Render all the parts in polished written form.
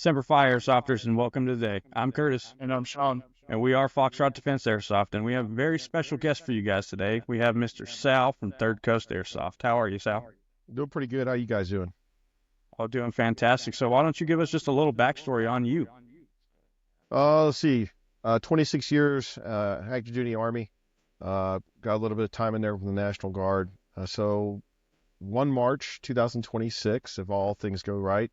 Semper Fi Airsofters, and welcome to the day. I'm Curtis, And I'm Sean. and we are Foxtrot Defense Airsoft, and we have a very special guest for you guys today. We have Mr. Sal from Third Coast Airsoft. How are you, Sal? Doing pretty good. How you guys doing? Oh, doing fantastic. So why don't you give us just a little backstory on you? Let's see. 26 years, active duty Army. Got a little bit of time in there with the National Guard. So 1 March 2026, if all things go right,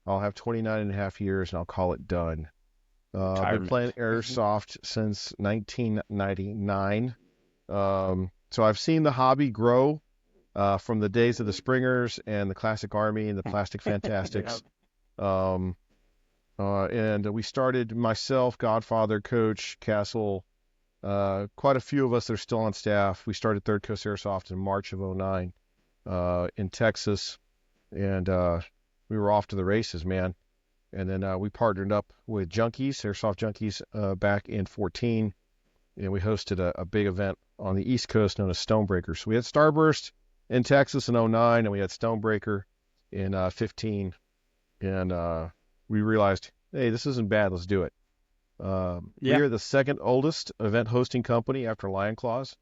I'll have 29 and a half years and I'll call it done. I've been playing Airsoft since 1999. So I've seen the hobby grow from the days of the Springers and the Classic Army and the Plastic Fantastics. And we started, myself, Godfather, Coach, Castle, quite a few of us that are still on staff. We started Third Coast Airsoft in March of '09 in Texas, and we were off to the races, man. And then we partnered up with Junkies, Airsoft Junkies, back in 14, and we hosted a big event on the East Coast known as Stonebreaker. So we had Starburst in Texas in '09, and we had Stonebreaker in 15, and we realized, hey, this isn't bad. Let's do it. We are the second oldest event hosting company after Lion Claws.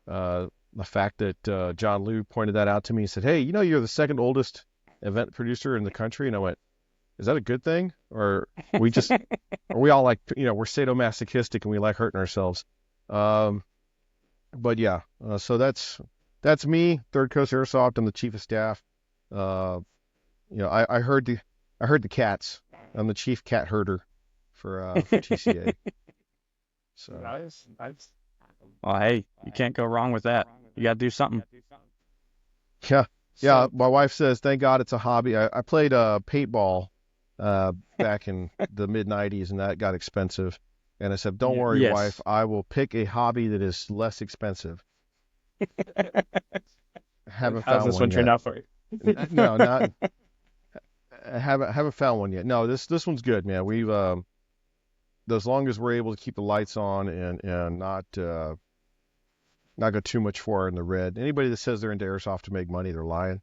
The fact that John Liu pointed that out to me and said, hey, you know, you're the second oldest event producer in the country. And I went, is that a good thing? Or are we all like, we're sadomasochistic and we like hurting ourselves. But yeah, so that's me, Third Coast Airsoft. I'm the chief of staff. I heard the cats. I'm the chief cat herder for TCA. So Nice. Oh, hey, you can't go wrong with that. You got to do something. yeah. My wife says, thank God it's a hobby. I played paintball back in the mid '90s, and that got expensive. And I said, don't worry, Yes. wife. I will pick a hobby that is less expensive. Haven't How's found this one one turned yet. out for you? No, not. I haven't found one yet. No, this one's good, man. We've as long as we're able to keep the lights on and not go too much far in the red. Anybody that says they're into airsoft to make money, they're lying.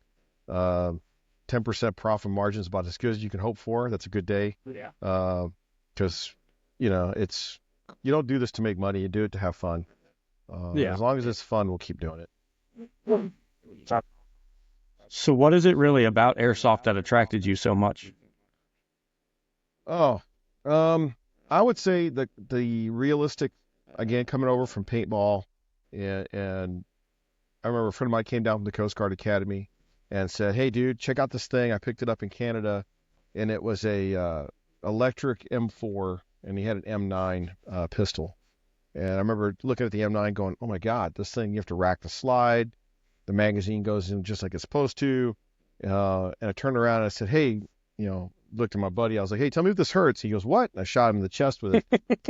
10% profit margin is about as good as you can hope for. That's a good day. Yeah. Because it's you don't do this to make money. You do it to have fun. As long as it's fun, we'll keep doing it. So what is it really about airsoft that attracted you so much? Oh, I would say the realistic, again, coming over from paintball, and I remember a friend of mine came down from the Coast Guard Academy and said, hey, dude, check out this thing. I picked it up in Canada, and it was a electric M4, and he had an M9 pistol. And I remember looking at the M9 going, oh, my God, this thing, you have to rack the slide. The magazine goes in just like it's supposed to. And I turned around and I said, hey, looked at my buddy. I was like, hey, tell me if this hurts. He goes, what? And I shot him in the chest with it.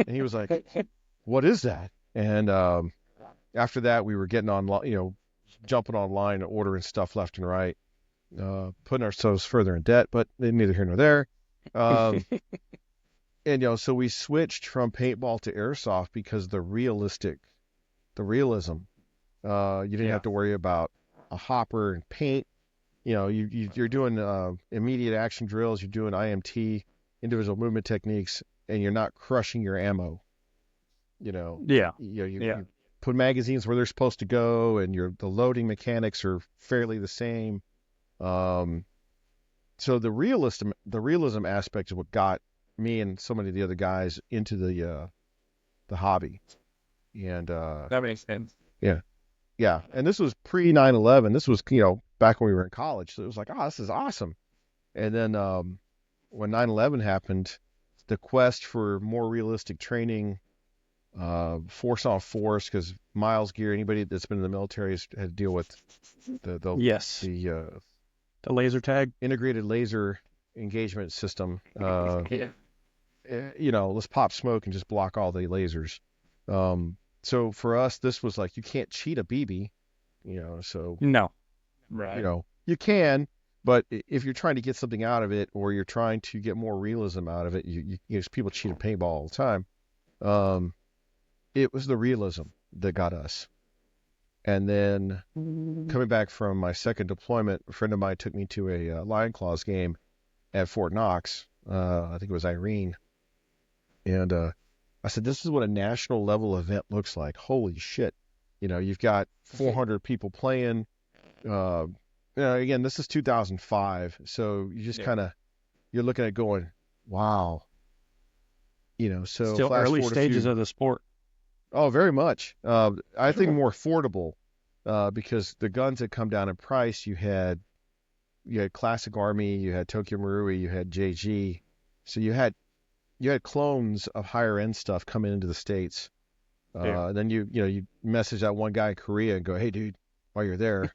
And he was like, what is that? And after that, we were getting on, jumping online and ordering stuff left and right, putting ourselves further in debt, but neither here nor there. And, so we switched from paintball to airsoft because the realism. You didn't have to worry about a hopper and paint. You're doing immediate action drills. You're doing IMT, individual movement techniques, and you're not crushing your ammo. You put magazines where they're supposed to go, and the loading mechanics are fairly the same. So the realism aspect is what got me and so many of the other guys into the hobby. And That makes sense. yeah, and this was pre 9/11. This was, back when we were in college. So it was like, oh, this is awesome. And then when 9/11 happened, the quest for more realistic training, force on force, because Miles Gear, anybody that's been in the military has had to deal with the laser tag. integrated laser engagement system. Yeah. Let's pop smoke and just block all the lasers. So for us, this was like, you can't cheat a BB, so, No. Right. You can, but if you're trying to get something out of it, or you're trying to get more realism out of it, people cheat at paintball all the time. It was the realism that got us. And then coming back from my second deployment, a friend of mine took me to a Lion Claws game at Fort Knox, I think it was Irene. And I said, this is what a national level event looks like. Holy shit. You've got 400 people playing. Again, this is 2005. So you just kind of, you're looking at going, wow. So still flash early forward stages of the sport. Oh, very much. I think more affordable because the guns had come down in price. You had Classic Army, you had Tokyo Marui, you had JG. So you had clones of higher end stuff coming into the States. Then you message that one guy in Korea and go, hey dude, while you're there,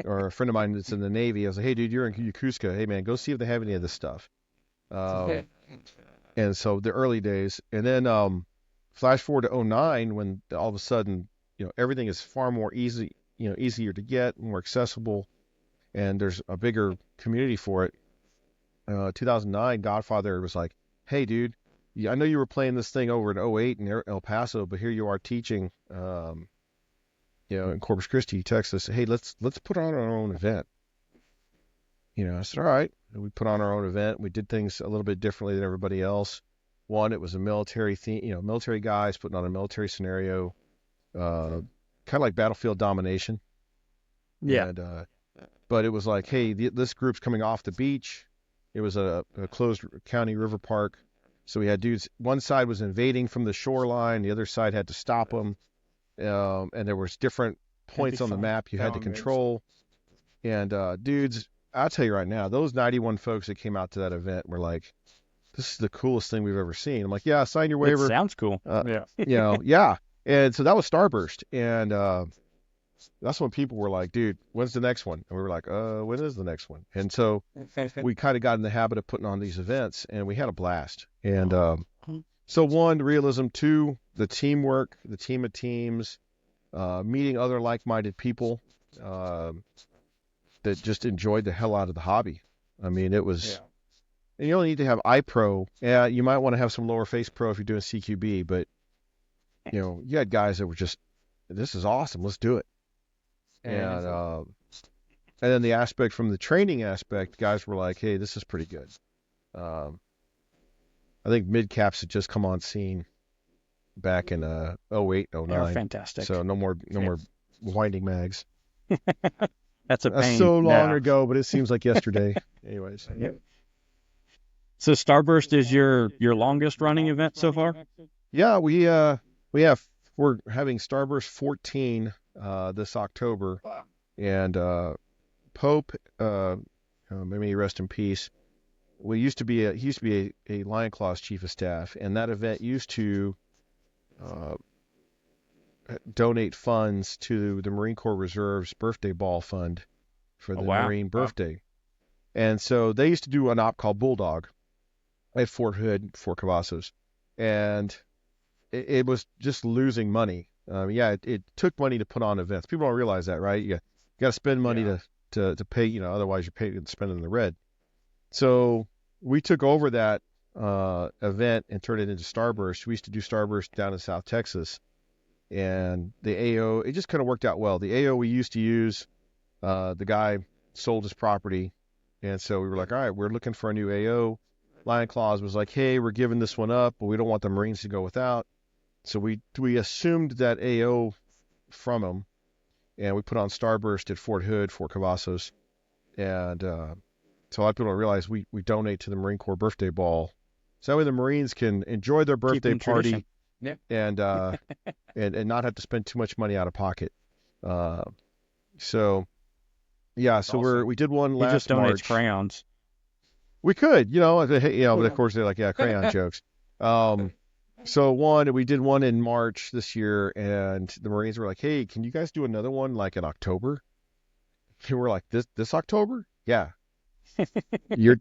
or a friend of mine that's in the Navy, I was like, hey dude, you're in Yokosuka. Hey man, go see if they have any of this stuff. And so the early days, and then flash forward to '09 when all of a sudden everything is far more easier to get, more accessible, and there's a bigger community for it. 2009, Godfather was like, hey dude, I know you were playing this thing over in '08 in El Paso, but here you are teaching in Corpus Christi, Texas. Hey, let's put on our own event. I said, all right. And we put on our own event. We did things a little bit differently than everybody else. One, it was a military theme, military guys putting on a military scenario, kind of like battlefield domination. Yeah. And, but it was like, hey, this group's coming off the beach. It was a closed county river park. So we had dudes, one side was invading from the shoreline. The other side had to stop them. And there was different points on the map you had to control. And dudes, I'll tell you right now, those 91 folks that came out to that event were like, this is the coolest thing we've ever seen. I'm like, yeah, sign your waiver. It sounds cool. Yeah. Yeah. And so that was Starburst. And that's when people were like, dude, when's the next one? And we were like, when is the next one? And so we kind of got in the habit of putting on these events, and we had a blast. And so one, realism. Two, the teamwork, the team of teams, meeting other like-minded people that just enjoyed the hell out of the hobby. I mean, it was, and you only need to have iPro. Yeah, you might want to have some lower face pro if you're doing CQB, but you had guys that were just, this is awesome, let's do it. And then the aspect from the training aspect, guys were like, hey, this is pretty good. I think mid-caps had just come on scene back in 08, 09. They were fantastic. So no more winding mags. That's a pain. That's so long ago, but it seems like yesterday. Anyways. Yep. So Starburst is your longest running event so far? Yeah, we're having Starburst 14 this October. Wow. And Pope, may he rest in peace. He used to be a Lion Claw's chief of staff, and that event used to donate funds to the Marine Corps Reserve's birthday ball fund for the Marine birthday. And so they used to do an op called Bulldog at Fort Hood, Fort Cavazos. And it was just losing money. It took money to put on events. People don't realize that, right? You got to spend money to pay, otherwise you're paying to spend it in the red. So we took over that event and turned it into Starburst. We used to do Starburst down in South Texas. And the AO, it just kind of worked out well. The AO we used to use, the guy sold his property. And so we were like, all right, we're looking for a new AO. Lion Claws was like, hey, we're giving this one up, but we don't want the Marines to go without. So we assumed that AO from him, and we put on Starburst at Fort Hood, Fort Cavazos. And so a lot of people don't realize we donate to the Marine Corps birthday ball. So that way the Marines can enjoy their birthday party and not have to spend too much money out of pocket. So awesome. We did one last just donates March. Crayons. We could, but of course they're like, crayon jokes. So we did one in March this year, and the Marines were like, hey, can you guys do another one like in October? And we're like, this October? Yeah. We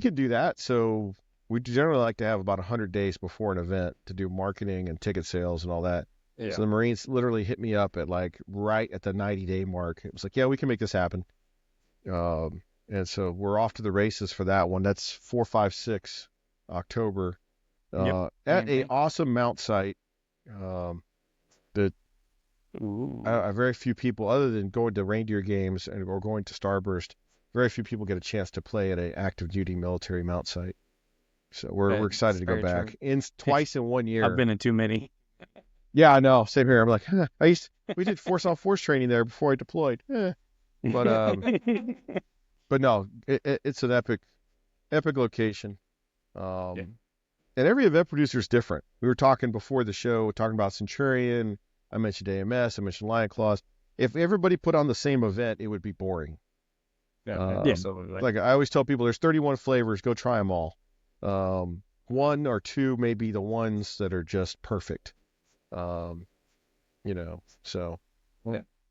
could do that. So we generally like to have about 100 days before an event to do marketing and ticket sales and all that. Yeah. So the Marines literally hit me up at like right at the 90-day mark. It was like, yeah, we can make this happen. And so we're off to the races for that one. That's 4, 5, 6 October at a awesome mount site that very few people, other than going to reindeer games or going to Starburst, very few people get a chance to play at an active duty military mount site. So we're excited to go back. Twice in 1 year. I've been in too many. Yeah, I know. Same here. I'm like, we did force on force training there before I deployed. But no, it's an epic location. And every event producer is different. We were talking before the show, talking about Centurion. I mentioned AMS. I mentioned Lion Claws. If everybody put on the same event, it would be boring. Absolutely. Like I always tell people, there's 31 flavors. Go try them all. One or two may be the ones that are just perfect. So. Yeah,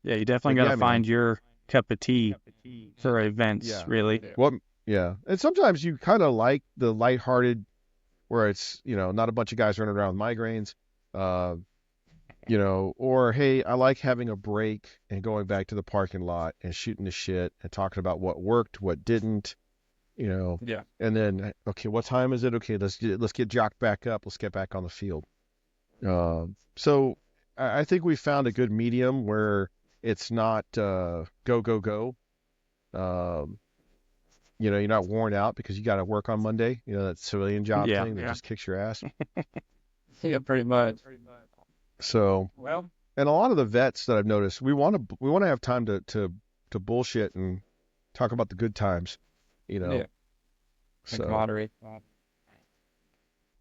you definitely got to find your cup of tea for events, really. And sometimes you kind of like the lighthearted, where it's, not a bunch of guys running around with migraines, or, hey, I like having a break and going back to the parking lot and shooting the shit and talking about what worked, what didn't, and then, okay, what time is it? Okay, let's get jocked back up. Let's get back on the field. So I think we found a good medium where it's not go, go, go. You're not worn out because you got to work on Monday. That civilian job thing that just kicks your ass. Yeah, pretty much. So, and a lot of the vets that I've noticed, we want to have time to bullshit and talk about the good times. So camaraderie.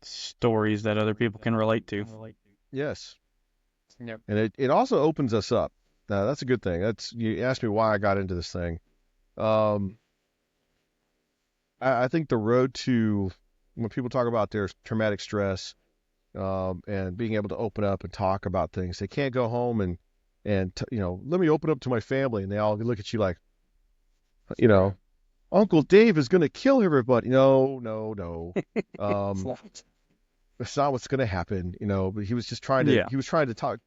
Stories that other people can relate to. Yes. Yep. And it also opens us up. Now, that's a good thing. You asked me why I got into this thing. I think the road to, when people talk about their traumatic stress, and being able to open up and talk about things, they can't go home and let me open up to my family, and they all look at you like, Uncle Dave is going to kill everybody. No. That's not what's going to happen. But he was just trying to. He was trying to talk.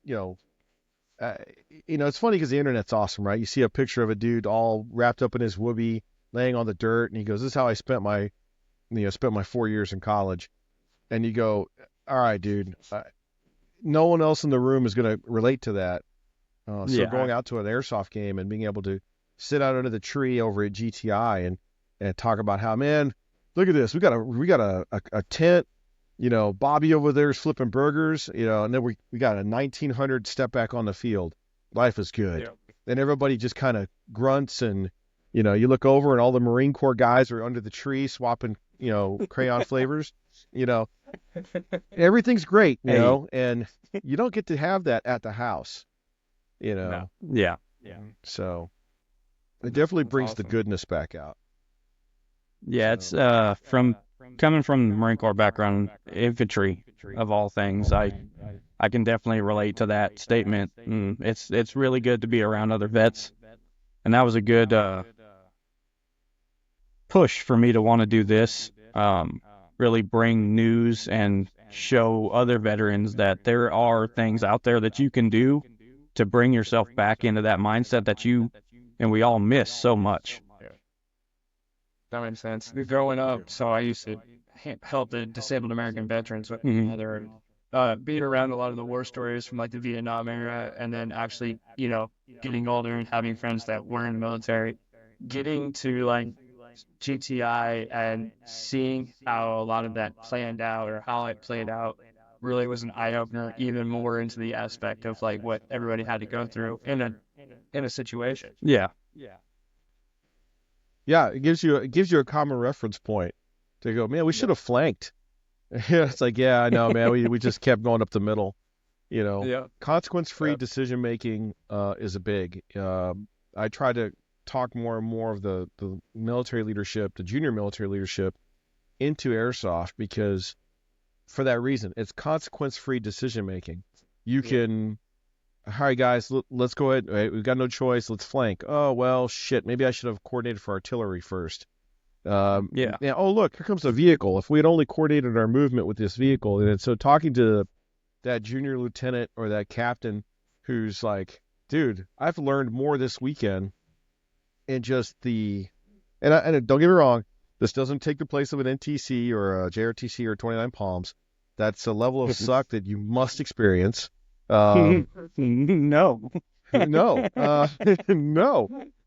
It's funny because the internet's awesome, right? You see a picture of a dude all wrapped up in his whoopee, laying on the dirt, and he goes, "This is how I spent my 4 years in college." And you go, "All right, dude. No one else in the room is going to relate to that." So going out to an airsoft game and being able to sit out under the tree over at GTI and talk about how, man, look at this. We got a tent. Bobby over there is flipping burgers. And then we got a 1900 step back on the field. Life is good. Yeah. And everybody just kind of grunts, and you look over and all the Marine Corps guys are under the tree swapping crayon flavors. Everything's great. And you don't get to have that at the house. No. Yeah. So it definitely brings the goodness back out. Yeah, it's from coming from the Marine Corps background, infantry of all things. I can definitely relate to that statement. It's really good to be around other vets, and that was a good push for me to want to do this. Really bring news and show other veterans that there are things out there that you can do to bring yourself back into that mindset that you and we all miss so much. That makes sense. Growing up, so I used to help the disabled American veterans with being around a lot of the war stories from like the Vietnam era, and then actually, getting older and having friends that were in the military, getting to like GTI and seeing how a lot of that planned out, or how it played out, really was an eye-opener, even more into the aspect of like what everybody had to go through in a situation. Yeah, it gives you a common reference point to go, man, we should have flanked. It's like, yeah, I know, man, we just kept going up the middle. Consequence-free decision making is a big. I try to talk more and more of the military leadership, the junior military leadership, into airsoft, because for that reason, it's consequence-free decision making. You can, all right, guys, let's go ahead. Right, we've got no choice. Let's flank. Oh, well, shit. Maybe I should have coordinated for artillery first. Oh, look, here comes a vehicle. If we had only coordinated our movement with this vehicle. And so talking to that junior lieutenant or that captain who's like, dude, I've learned more this weekend. And just and don't get me wrong, this doesn't take the place of an NTC or a JRTC or 29 Palms. That's a level of suck that you must experience. No. No.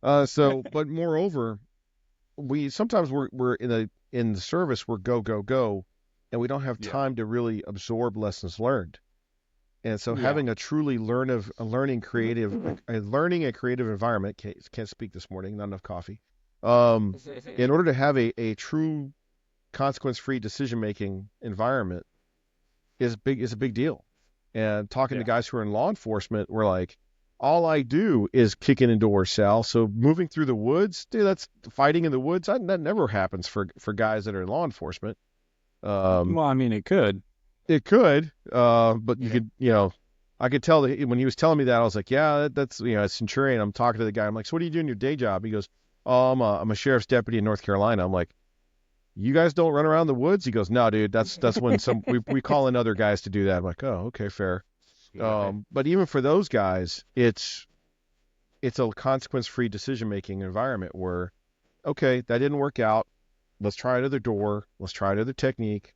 But moreover, we're in the service, we're go, go, go. and we don't have time to really absorb lessons learned. And so Yeah. having a truly learning and creative environment, can't speak this morning, not enough coffee. In order to have a true consequence-free decision-making environment is a big deal. And talking to guys who are in law enforcement, we're like, all I do is kick in doors, Sal. So moving through the woods, dude, that's fighting in the woods. That never happens for guys that are in law enforcement. Well, I mean, it could. It could, but you could, I could tell that when he was telling me that, I was like, yeah, that's, a Centurion. I'm talking to the guy. I'm like, so what do you do in your day job? He goes, oh, I'm a sheriff's deputy in North Carolina. I'm like, you guys don't run around the woods? He goes, no, dude, that's when we call in other guys to do that. I'm like, oh, okay, fair. But even for those guys, it's a consequence-free decision-making environment where, okay, that didn't work out. Let's try another door. Let's try another technique.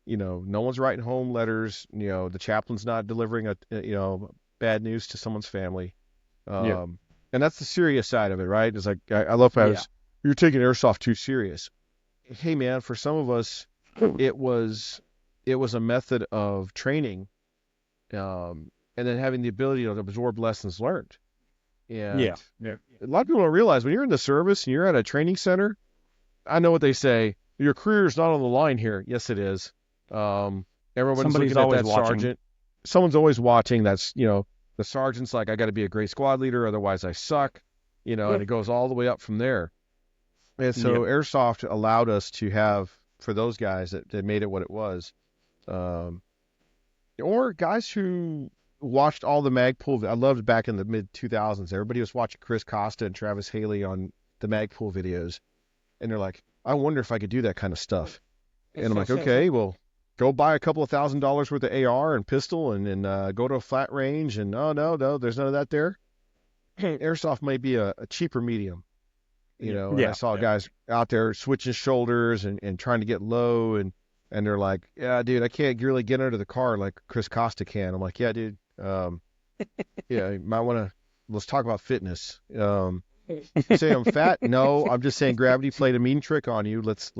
No one's writing home letters. The chaplain's not delivering bad news to someone's family. And that's the serious side of it, right? It's like, I love how you're taking airsoft too serious. Hey man, for some of us, it was a method of training, and then having the ability to absorb lessons learned. And a lot of people don't realize when you're in the service and you're at a training center, I know what they say, your career is not on the line here. Yes, it is. Everybody's looking at that sergeant. Someone's always watching. That's, the sergeant's like, I got to be a great squad leader, otherwise I suck, and it goes all the way up from there. And so Airsoft allowed us to have, for those guys that made it what it was, or guys who watched all the Magpul. I loved back in the mid-2000s. Everybody was watching Chris Costa and Travis Haley on the Magpul videos. And they're like, I wonder if I could do that kind of stuff. And I'm like, okay, well, go buy a couple of $1,000s worth of AR and pistol and go to a flat range. And no, there's none of that there. Airsoft might be a cheaper medium. And I saw guys out there switching shoulders and trying to get low. And they're like, yeah, dude, I can't really get under the car like Chris Costa can. I'm like, yeah, dude. You might want to, let's talk about fitness. You say I'm fat? No, I'm just saying gravity played a mean trick on you. Let's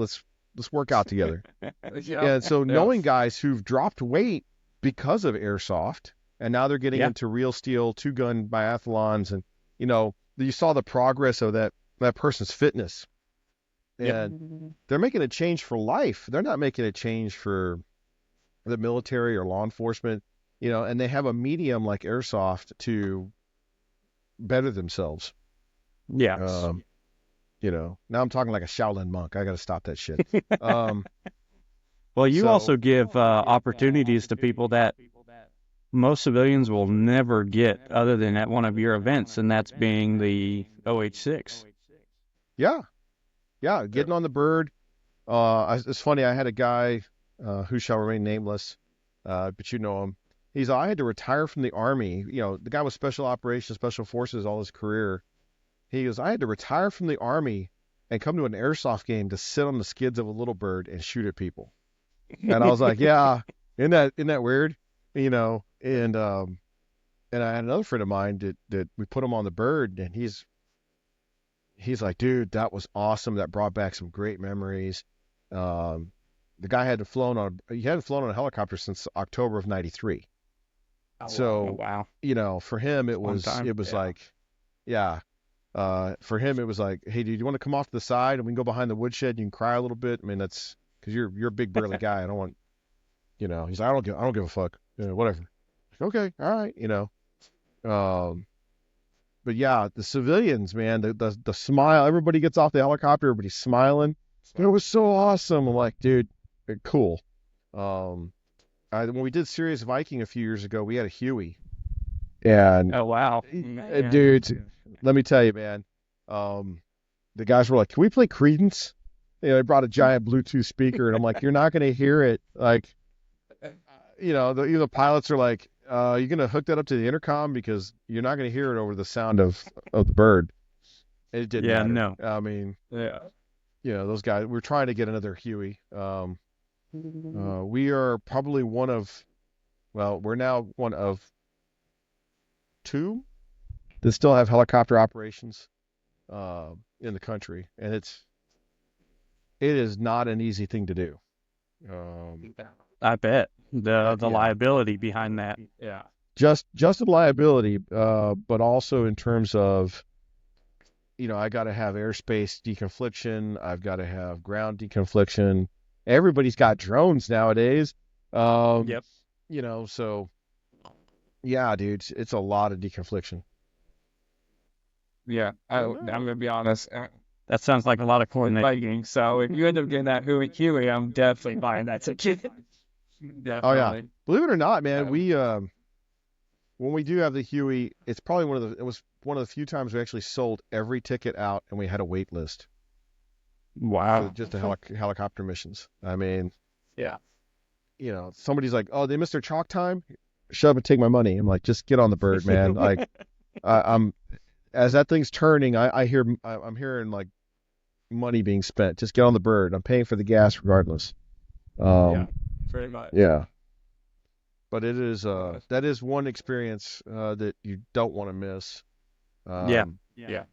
work out together. And so knowing guys who've dropped weight because of airsoft, and now they're getting into real steel 2-gun biathlons, and you saw the progress of that person's fitness, and they're making a change for life. They're not making a change for the military or law enforcement, and they have a medium like airsoft to better themselves. Yeah. Now I'm talking like a Shaolin monk. I got to stop that shit. Well, you also give opportunities to people that most civilians will never get other than at one of your events, and that's being the OH6. Yeah, getting on the bird. It's funny, I had a guy who shall remain nameless, but you know him. I had to retire from the Army. The guy was Special Operations, Special Forces all his career. He goes, I had to retire from the Army and come to an airsoft game to sit on the skids of a little bird and shoot at people. And I was like, yeah, isn't that weird? And I had another friend of mine that we put him on the bird, and he's like, dude, that was awesome. That brought back some great memories. The guy hadn't flown on a helicopter since October of '93. So, wow. For him, it was like, for him, it was like, hey, dude, you want to come off to the side and we can go behind the woodshed and you can cry a little bit? I mean, that's because you're a big burly guy. I don't want, he's like, I don't give a fuck. Whatever. Like, okay. All right. But yeah, the civilians, man, the smile, everybody gets off the helicopter, everybody's smiling. It was so awesome. I'm like, dude, cool. When we did Serious Viking a few years ago, we had a Huey. And oh, wow. Dude, let me tell you, man, the guys were like, can we play Creedence? They brought a giant Bluetooth speaker, and I'm like, you're not going to hear it. Like, the pilots are like, you're going to hook that up to the intercom because you're not going to hear it over the sound of the bird. It didn't matter. No. I mean, those guys, we're trying to get another Huey. We are probably we're now one of 2 that still have helicopter operations in the country, and it is not an easy thing to do. I bet the liability behind that. Yeah. Just the liability, but also in terms of, I got to have airspace deconfliction. I've got to have ground deconfliction. Everybody's got drones nowadays. Yep. So yeah, dude, it's a lot of deconfliction. Yeah. I'm gonna be honest. That sounds like a lot of coordination. Viking. So if you end up getting that Huey, I'm definitely buying that ticket. Definitely. Oh yeah, believe it or not, man, we when we do have the Huey, it's probably it was one of the few times we actually sold every ticket out and we had a wait list. Wow. For just the helicopter missions. I mean, yeah. Somebody's like, oh, they missed their chalk time. Shut up and take my money. I'm like, just get on the bird, man. Like, I'm as that thing's turning, I'm hearing like money being spent. Just get on the bird. I'm paying for the gas regardless. Yeah, pretty much. Yeah. But it is that is one experience that you don't want to miss. Yeah. Yeah.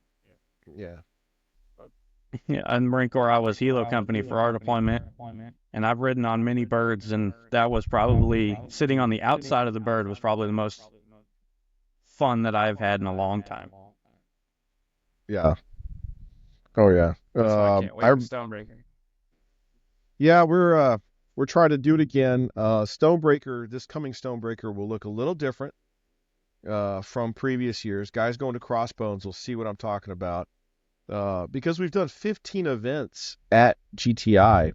Yeah, in the Marine Corps, I was helo company for our deployment, and I've ridden on many birds, and that was probably sitting on the outside of the bird was probably the most fun that I've had in a long time. Yeah. Oh yeah. I can't wait for Stonebreaker. Yeah, we're trying to do it again. Stonebreaker, this coming Stonebreaker will look a little different from previous years. Guys going to Crossbones will see what I'm talking about. Because we've done 15 events at GTI.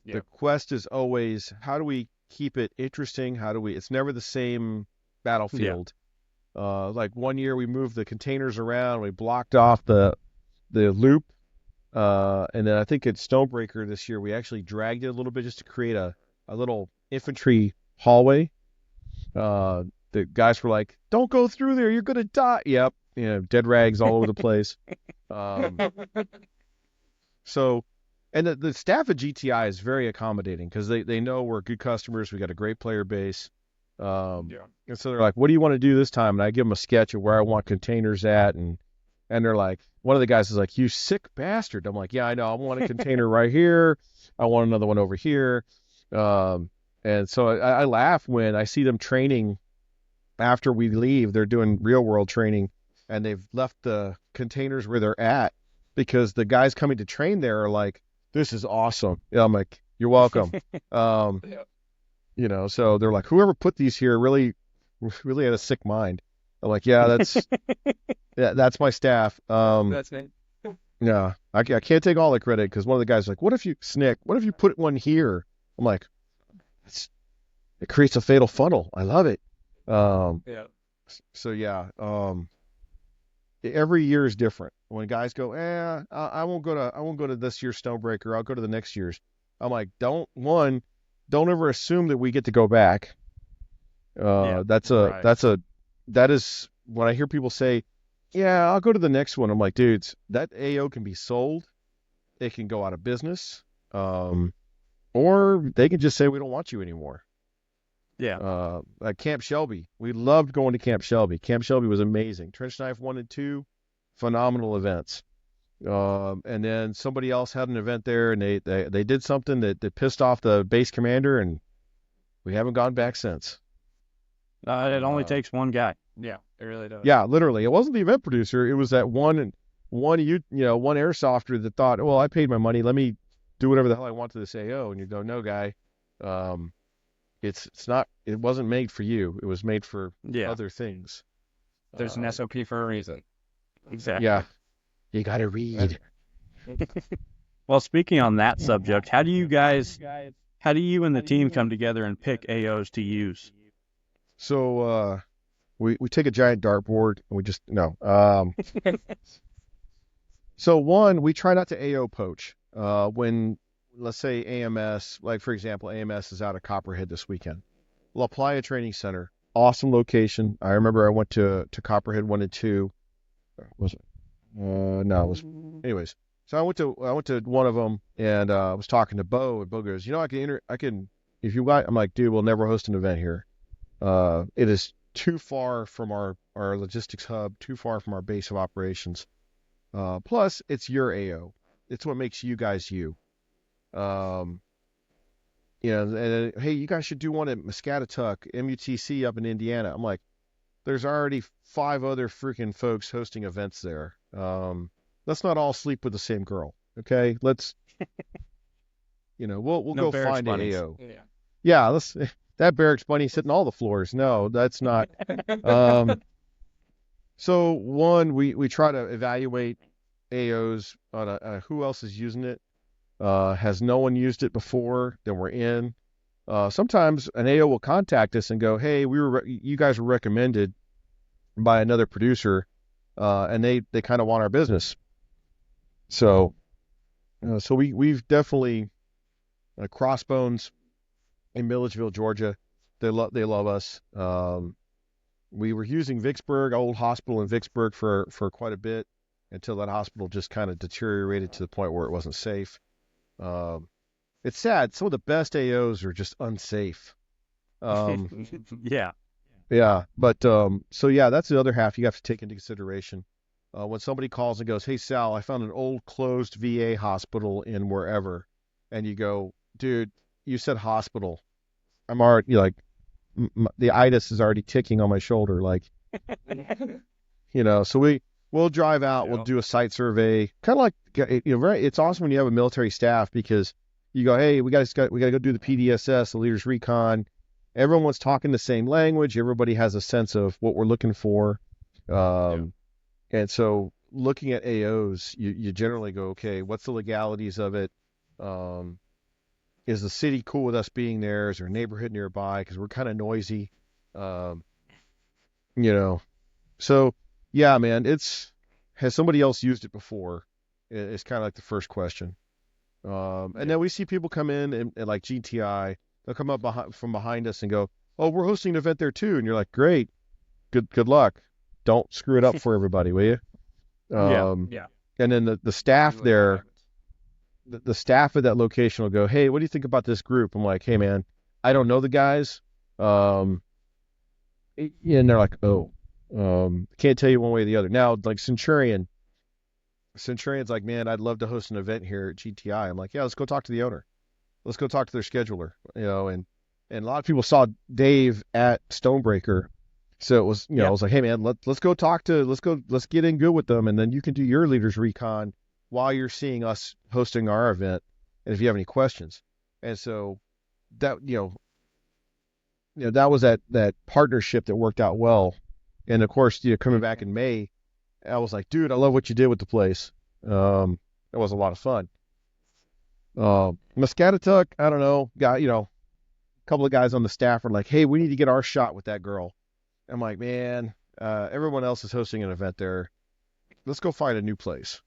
The quest is always, how do we keep it interesting? it's never the same battlefield. Like one year we moved the containers around, we blocked off the loop. And then I think at Stonebreaker this year, we actually dragged it a little bit just to create a little infantry hallway. The guys were like, don't go through there, you're going to die. Yep. Dead rags all over the place. So, and the staff at GTI is very accommodating because they know we're good customers. We got a great player base. And so they're like, what do you want to do this time? And I give them a sketch of where I want containers at. And they're like, one of the guys is like, you sick bastard. I'm like, yeah, I know. I want a container right here. I want another one over here. And so I laugh when I see them training after we leave. They're doing real world training. And they've left the containers where they're at because the guys coming to train there are like, this is awesome. Yeah, I'm like, you're welcome. So they're like, whoever put these here really had a sick mind. I'm like, yeah, that's my staff. That's me. Yeah, I can't take all the credit because one of the guys is like, what if you put one here? I'm like, it creates a fatal funnel. I love it. Yeah. So yeah, every year is different. When guys go, I won't go to this year's Stonebreaker. I'll go to the next year's. I'm like, don't ever assume that we get to go back. That is when I hear people say, yeah, I'll go to the next one. I'm like, dudes, that AO can be sold. It can go out of business. Or they can just say we don't want you anymore. Yeah. Like Camp Shelby. We loved going to Camp Shelby. Camp Shelby was amazing. Trench Knife 1 and 2, phenomenal events. And then somebody else had an event there, and they did something that pissed off the base commander, and we haven't gone back since. It only takes one guy. Yeah, it really does. Yeah, literally. It wasn't the event producer. It was that one airsofter that thought, well, I paid my money. Let me do whatever the hell I want to this AO. And you go, no, guy. It's not. It wasn't made for you. It was made for other things. There's an SOP for a reason. Exactly. Yeah. You got to read. Well, speaking on that subject, how do you and the team come together and pick AOs to use? So we take a giant dartboard and we just no. So one, we try not to AO poach. When let's say AMS, like for example, AMS is out of Copperhead this weekend. La Playa Training Center, awesome location. I remember I went to Copperhead 1 and 2. Was it? No, it was. Anyways, so I went to one of them and I was talking to Bo, and Bo goes, I can if you want. I'm like, dude, we'll never host an event here. It is too far from our logistics hub, too far from our base of operations. Plus, it's your AO. It's what makes you guys you. and hey, you guys should do one at Muscatatuck, MUTC up in Indiana. I'm like, there's already 5 other freaking folks hosting events there. Let's not all sleep with the same girl, okay? Let's, we'll No go barracks find a bunnies. AO. Yeah. Yeah, let's. That barracks bunny sitting all the floors. No, that's not. Um, so one, we try to evaluate AOs on who else is using it. Has no one used it before? Then we're in. Sometimes an AO will contact us and go, "Hey, you guys were recommended by another producer, and they kind of want our business." So, we've definitely Crossbones in Milledgeville, Georgia. They love us. We were using Vicksburg, old hospital in Vicksburg, for quite a bit until that hospital just kind of deteriorated to the point where it wasn't safe. It's sad. Some of the best AOs are just unsafe. Yeah. Yeah, but so yeah, that's the other half you have to take into consideration. When somebody calls and goes, "Hey Sal, I found an old closed VA hospital in wherever," and you go, "Dude, you said hospital. I'm already like the itis is already ticking on my shoulder." Like, so we'll drive out, we'll do a site survey, kind of like it's awesome when you have a military staff because you go, "Hey, we got to go do the PDSS, the leaders recon." Everyone's talking the same language. Everybody has a sense of what we're looking for. And so looking at AOs, you generally go, okay, what's the legalities of it? Is the city cool with us being there? Is there a neighborhood nearby? Because we're kind of noisy. So yeah, man, has somebody else used it before? It's kind of like the first question. And then we see people come in and like GTI, they'll come up from behind us and go, "Oh, we're hosting an event there too." And you're like, "Great, good luck. Don't screw it up for everybody, will you?" Yeah. And then the staff there, the staff at that location will go, "Hey, what do you think about this group?" I'm like, "Hey, man, I don't know the guys." And they're like, "Oh, can't tell you one way or the other." Now, like Centurion's like, "Man, I'd love to host an event here at GTI." I'm like, "Yeah, let's go talk to the owner. Let's go talk to their scheduler." And a lot of people saw Dave at Stonebreaker. So it was, I was like, "Hey man, let's go let's get in good with them. And then you can do your leaders recon while you're seeing us hosting our event. And if you have any questions." And so that, that was that partnership that worked out well. And of course, coming back in May, I was like, "Dude, I love what you did with the place." That was a lot of fun. Muscatatuck, I don't know, a couple of guys on the staff are like, "Hey, we need to get our shot with that girl." I'm like, "Man, everyone else is hosting an event there. Let's go find a new place."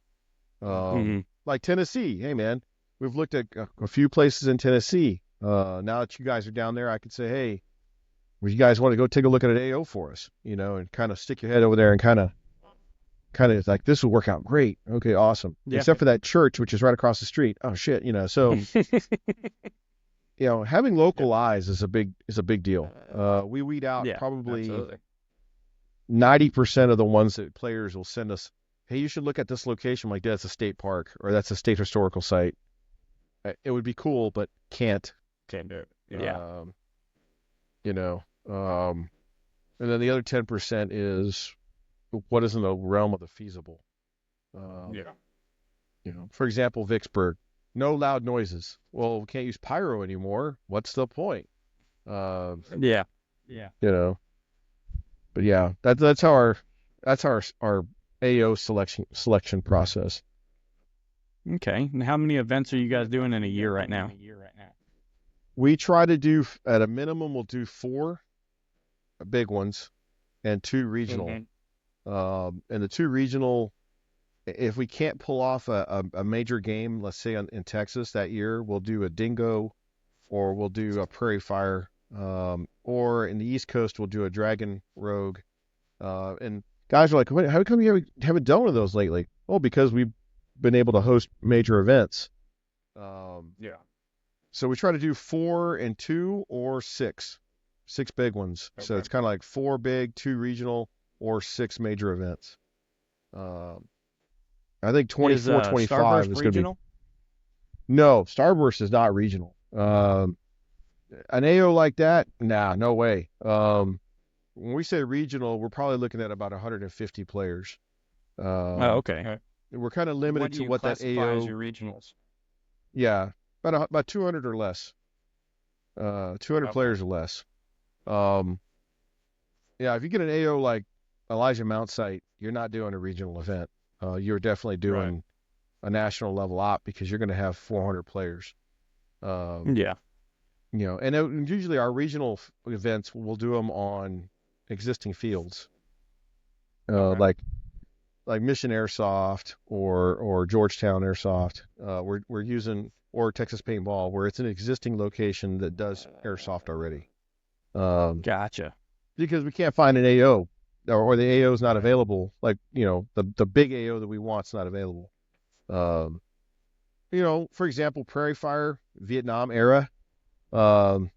Like Tennessee. Hey, man, we've looked at a few places in Tennessee. Now that you guys are down there, I could say, "Hey, would you guys want to go take a look at an AO for us?" And kind of stick your head over there and kind of like, "This will work out great." Okay, awesome. Yeah. Except for that church, which is right across the street. Oh shit, so. Having local eyes is a big deal. We weed out probably Absolutely. 90% of the ones that players will send us. "Hey, you should look at this location." Like, that's a state park or that's a state historical site. It would be cool, but can't do it. Yeah. And then the other 10% is what is in the realm of the feasible. For example, Vicksburg. No loud noises. Well, we can't use pyro anymore. What's the point? Yeah. But yeah, that's our AO selection process. Okay. And how many events are you guys doing in a year right now? We try to do at a minimum. We'll do 4 big ones and 2 regional. And the 2 regional, if we can't pull off a major game, let's say in Texas that year, we'll do a dingo, or we'll do a prairie fire, or in the East Coast we'll do a dragon rogue. And guys are like, "Wait, how come you haven't done one of those lately?" Well, because we've been able to host major events. So we try to do 4 and 2 or 6 big ones. Okay. So it's kind of like 4 big, 2 regional, or 6 major events. I think 24-25 is going to be. No, Starburst is not regional. An AO like that, nah, no way. When we say regional, we're probably looking at about 150 players. Oh, okay. Okay. We're kind of What limited do to you what that classify as AO, your regionals? yeah, about 200 or less. 200 Okay. players or less. Um, yeah, if you get an AO like Elijah Mount site, you're not doing a regional event. You're definitely Right. doing a national level op because you're going to have 400 players. Um, Yeah. and usually our regional events, we'll do them on existing fields, Okay. like Mission Airsoft or Georgetown Airsoft. We're using or Texas Paintball, where it's an existing location that does airsoft already. Gotcha. Because we can't find an AO, or the AO is not Right. available. Like the big AO that we want is not available. Um, for example, Prairie Fire, Vietnam era. Um,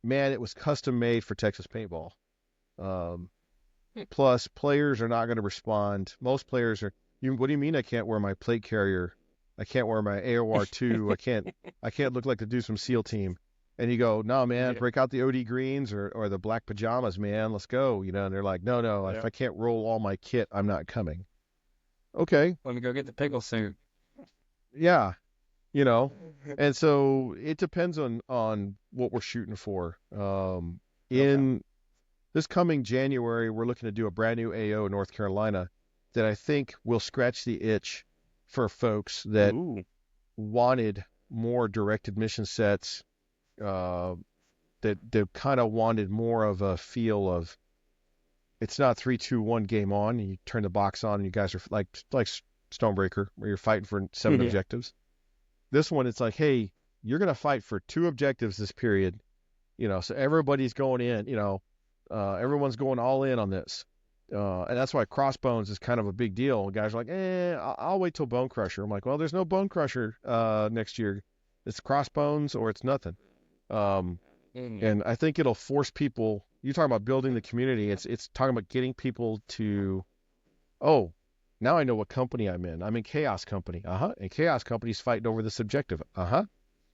man, it was custom made for Texas Paintball. Um, Plus, players are not going to respond. Most players are. What do you mean I can't wear my plate carrier? I can't wear my AOR2. I can't look like the dudes from SEAL Team. And you go, no, man, Yeah. break out the OD greens or the black pajamas, man. Let's go. And they're like, no. If Yeah. I can't roll all my kit, I'm not coming. Okay, Let me go get the pickle suit. yeah, And so it depends on what we're shooting for. Okay. In this coming January, we're looking to do a brand new AO in North Carolina that I think will scratch the itch for folks that Ooh. wanted more directed mission sets, uh, that kind of wanted more of a feel of it's not 3, 2, 1 game on. And you turn the box on and you guys are like Stonebreaker, where you're fighting for 7 Yeah. objectives. This one, it's like, hey, you're gonna fight for 2 objectives this period, so everybody's going in, everyone's going all in on this. And that's why Crossbones is kind of a big deal. Guys are like, I'll wait till Bone Crusher. I'm like, well, there's no Bone Crusher next year. It's Crossbones or it's nothing. And I think it'll force people. You talking about building the community. It's talking about getting people to, oh, now I know what company I'm in. I'm in Chaos Company. And Chaos Company's fighting over this objective.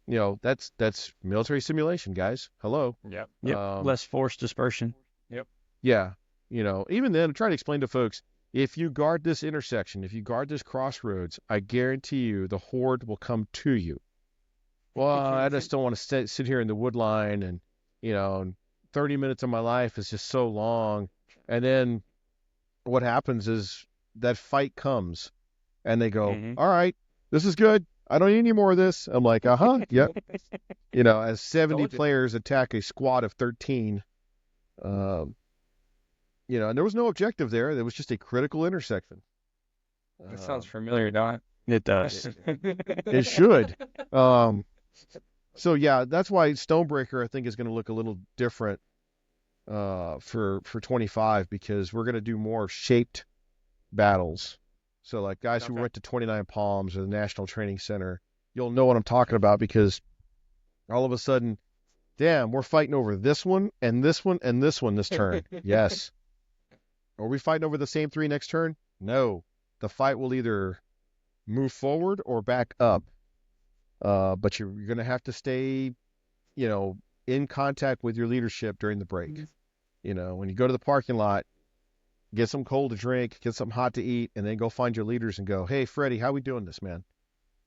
That's military simulation, guys. Hello. Yep. Yep. Less force dispersion. Yep. Yeah. Even then, I'm trying to explain to folks, if you guard this intersection, if you guard this crossroads, I guarantee you the horde will come to you. Well, I just don't want to sit here in the wood line and, 30 minutes of my life is just so long. And then what happens is that fight comes and they go, all right, this is good. I don't need any more of this. I'm like, yep. As 70 players attack a squad of 13, and there was no objective there. There was just a critical intersection. That sounds familiar, don't It does. It should. So yeah, that's why Stonebreaker I think is going to look a little different for 25 because we're going to do more shaped battles. So like guys who went to 29 Palms or the National Training Center, you'll know what I'm talking about because all of a sudden, damn, we're fighting over this one and this one and this one this turn. Yes. Are we fighting over the same 3 next turn? No. The fight will either move forward or back up. But you're going to have to stay, in contact with your leadership during the break. When you go to the parking lot, get some cold to drink, get something hot to eat, and then go find your leaders and go, hey, Freddie, how we doing this, man?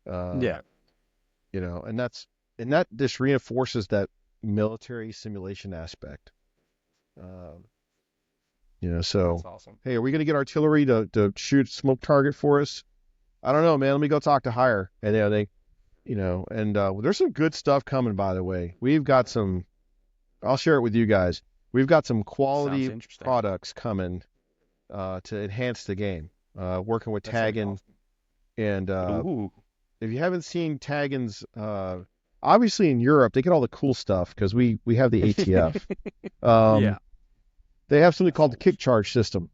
Yeah. And that just reinforces that military simulation aspect. So, That's awesome. hey, are we going to get artillery to shoot smoke target for us? I don't know, man. Let me go talk to Hire. And there's some good stuff coming, by the way. We've got I'll share it with you guys. We've got some quality products coming to enhance the game. Working with Taggin. Awesome. And if you haven't seen Taggin's, obviously in Europe, they get all the cool stuff because we have the ATF. Yeah. They have something called the kick charge system.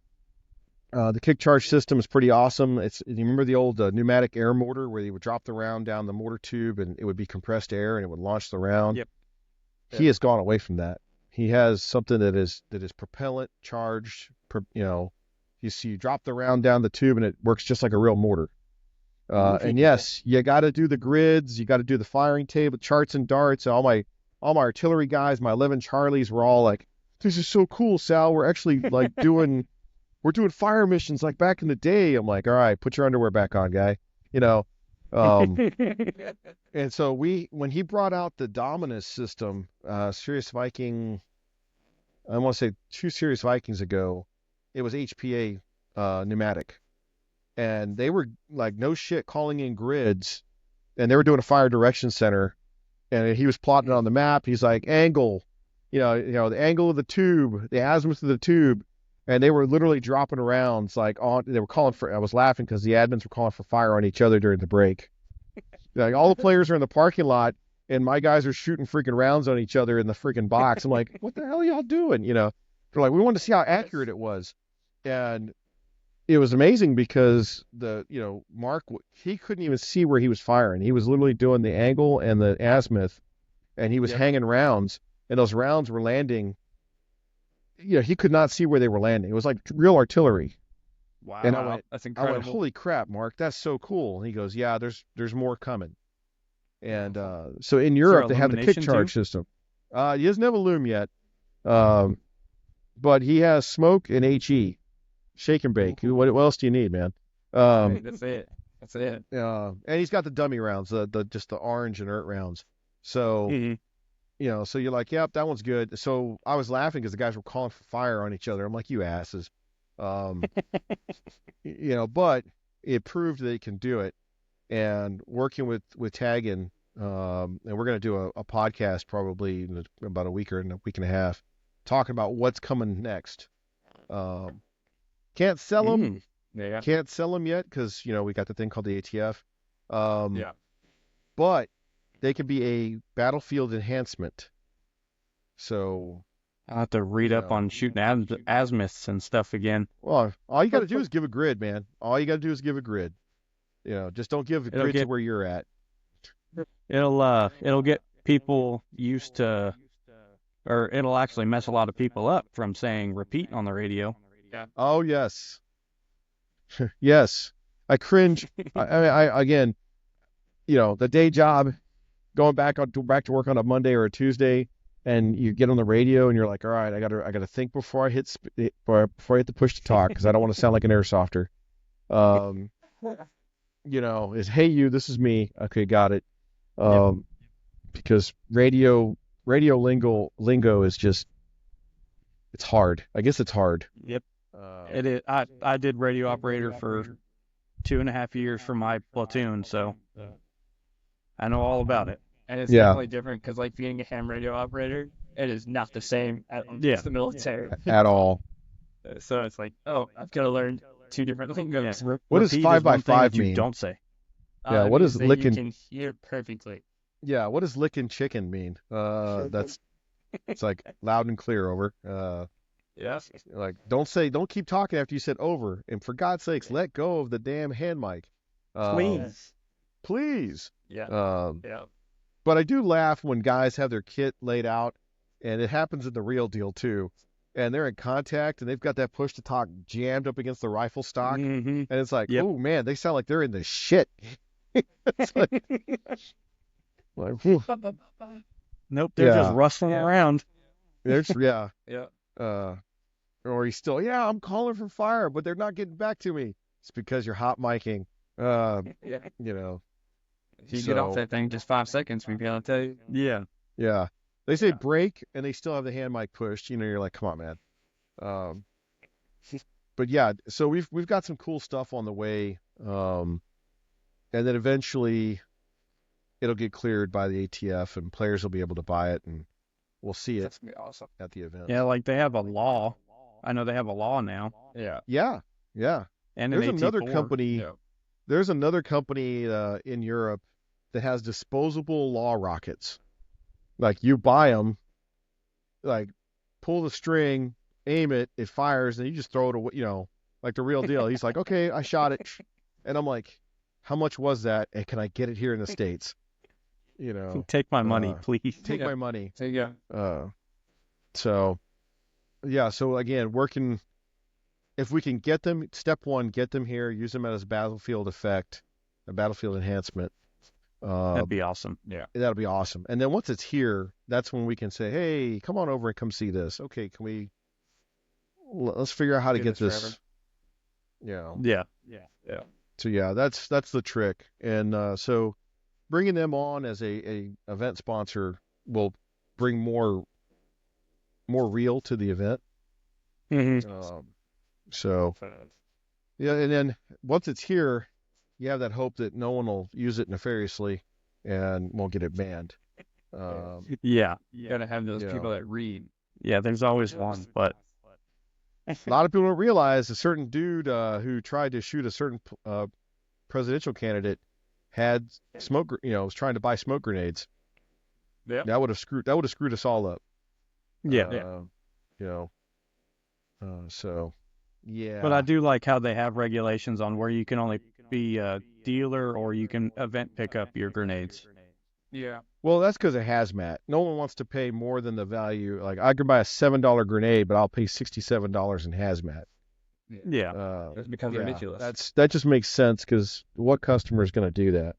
The kick charge system is pretty awesome. You remember the old pneumatic air mortar where you would drop the round down the mortar tube and it would be compressed air and it would launch the round? Yep. He has gone away from that. He has something that is propellant charged. You drop the round down the tube and it works just like a real mortar. And yes, you got to do the grids, you got to do the firing table charts and darts. All all my artillery guys, my 11 Charlies were all like, "This is so cool, Sal. We're actually like we're doing fire missions like back in the day." I'm like, "All right, put your underwear back on, guy." You know. And so when he brought out the Dominus system, Sirius Viking, I want to say 2 Sirius Vikings ago, it was HPA pneumatic, and they were like no shit calling in grids, and they were doing a fire direction center, and he was plotting it on the map. He's like angle, the angle of the tube, the azimuth of the tube, and they were literally dropping rounds like on. They were calling for. I was laughing because the admins were calling for fire on each other during the break. Like all the players are in the parking lot, and my guys are shooting freaking rounds on each other in the freaking box. I'm like, what the hell are y'all doing? They're like, we wanted to see how accurate it was, and it was amazing because Mark, he couldn't even see where he was firing. He was literally doing the angle and the azimuth, and he was hanging rounds, and those rounds were landing. He could not see where they were landing. It was like real artillery. Wow, and I went, that's incredible. holy crap, Mark, that's so cool. And he goes, yeah, there's more coming. And so in Europe, they have the kick charge system. He doesn't have a loom yet, but he has smoke and HE, shake and bake. What else do you need, man? That's it. And he's got the dummy rounds, just the orange inert rounds. So, so you're like, yep, that one's good. So I was laughing because the guys were calling for fire on each other. I'm like, you asses. But it proved that it can do it. And working with Taggin, and we're going to do a podcast probably in about a week or a week and a half, talking about what's coming next. Can't sell them. Yeah. Can't sell them yet because, we got the thing called the ATF. But they could be a battlefield enhancement. So I'll have to read up on shooting azimuths and stuff again. Well, all you got to do is give a grid, man. All you got to do is give a grid. Just don't give a grid to where you're at. It'll get people used to, or it'll actually mess a lot of people up from saying repeat on the radio. Yeah. Oh, yes. Yes. I cringe. I again, the day job, going back to work on a Monday or a Tuesday, and you get on the radio and you're like, all right, I gotta think before I hit before I hit the push to talk because I don't want to sound like an airsofter. Is hey you, this is me. Okay, got it. Because radio lingo is just, it's hard. I guess it's hard. Yep. It is. I did radio operator for 2.5 years for my platoon, so I know all about it. And it's definitely different because, like, being a ham radio operator, it is not the same as the military. At all. So it's like, I've got to learn 2 different lingos. Yeah. What does 5x5 mean? You don't say. Yeah, what does licking? You can hear perfectly. Yeah, what does licking chicken mean? It's like loud and clear, over. Yes. Like, don't keep talking after you said over. And for God's sakes, let go of the damn hand mic. Please. Yeah. But I do laugh when guys have their kit laid out, and it happens in the real deal too. And they're in contact, and they've got that push to talk jammed up against the rifle stock, and it's like, oh man, they sound like they're in the shit. It's like nope, they're just rustling around. Yeah. Yeah. Or he's still, I'm calling for fire, but they're not getting back to me. It's because you're hot micing. If you get off that thing just 5 seconds, we'd be able to tell you. Yeah. They say break, and they still have the hand mic pushed. You're like, come on, man. But yeah, so we've got some cool stuff on the way, and then eventually it'll get cleared by the ATF, and players will be able to buy it, and we'll see it. That's gonna be awesome. At the event. Yeah, like they have a law. I know they have a law now. Yeah. And there's an another AT4. company. There's another company in Europe that has disposable law rockets. Like, you buy them, like, pull the string, aim it, it fires, and you just throw it away, like the real deal. He's like, okay, I shot it. And I'm like, how much was that? And can I get it here in the States? Take my money, please. Take my money. There you go. So again, working, if we can get them, step one, get them here, use them as a battlefield effect, a battlefield enhancement. That'd be awesome. Yeah. That'll be awesome. And then once it's here, that's when we can say, hey, come on over and come see this. Okay, let's figure out how to get this. Yeah. So yeah, that's the trick. And so bringing them on as a event sponsor will bring more real to the event. So yeah, and then once it's here, you have that hope that no one will use it nefariously and won't get it banned. Yeah. You gotta have those people that read. Yeah, there's always one, but A lot of people don't realize a certain dude who tried to shoot a certain presidential candidate had was trying to buy smoke grenades. Yeah. That would have screwed us all up. yeah. So yeah. But I do like how they have regulations on where you can only be a dealer or you can event pick up your grenades. Yeah. Well, that's because of hazmat. No one wants to pay more than the value. Like I could buy a $7 grenade, but I'll pay $67 in hazmat. Yeah. It becomes ridiculous. That just makes sense because what customer is going to do that?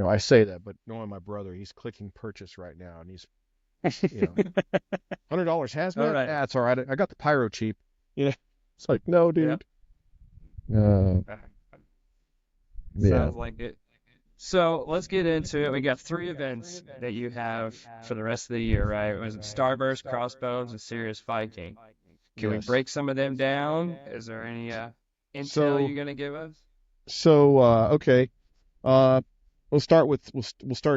I say that, but knowing my brother, he's clicking purchase right now, and he's $100 hazmat. All right. That's all right. I got the pyro cheap. It's like no, dude. Sounds like it. So let's get into it. We got 3 events that you have for the rest of the year, right? It was Starburst, Crossbones, and Serious Viking. Can we break some of them down? Is there any intel you're gonna give us? So okay, we'll start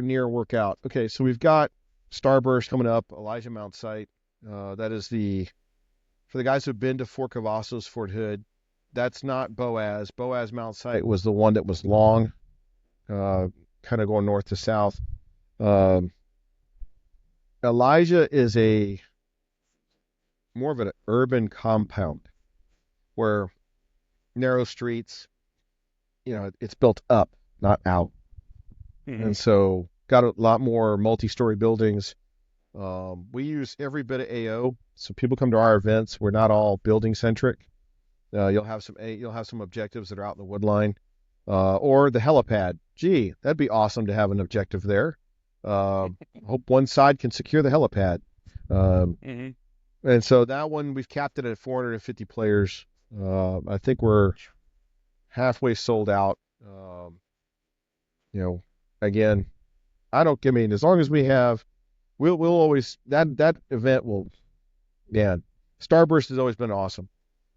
near and work out. Okay, so we've got Starburst coming up, Elijah Mount Site. That is for the guys who've been to Fort Cavazos, Fort Hood. That's not Boaz. Boaz Mount Site was the one that was long, kind of going north to south. Elijah is more of an urban compound where narrow streets, it's built up, not out. And so got a lot more multi-story buildings. We use every bit of AO. So people come to our events. We're not all building centric. You'll have some objectives that are out in the wood line, or the helipad. Gee, that'd be awesome to have an objective there. Hope one side can secure the helipad. And so that one we've capped it at 450 players. I think we're halfway sold out. Again, as long as we have, we'll always that event will. Yeah, Starburst has always been awesome.